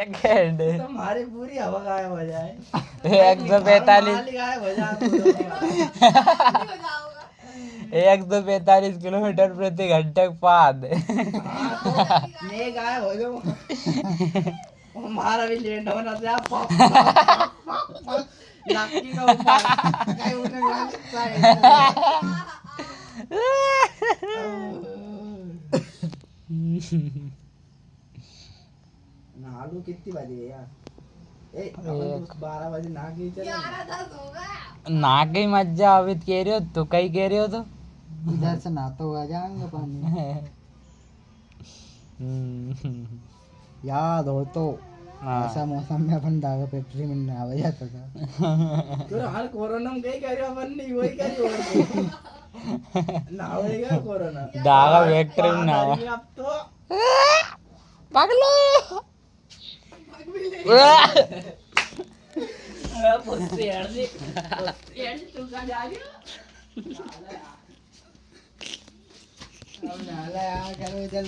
second तुम्हारी पूरी हवा गायब हो जाए 145 गायब हो जाए 145 किलोमीटर प्रति घंटे के बाद मैं गायब हो जाऊं हमारा भी लेट होना था लाठी का ऊपर कहीं उन्हें वाली साइड नालू कितनी बजी है यार अपन तो 12 बजे ना गई चले 11:10 होगा ना गई मज्जा अभी कह रहे हो तो कहीं कह रहे हो तो इधर से नहाते हुए जाएंगे पानी याद हो तो ऐसा मौसम में अपन दागा फैक्ट्री में नहावा जाता था तो हर कोरोना में गई कह रहे अपन नहीं वही कह रहे हो नहावेगा कोरोना दागा फैक्ट्री में नहावा अब तो पगलो पुष्टि हरदी तू कहाँ जा रही हो अब नाला यार करो चल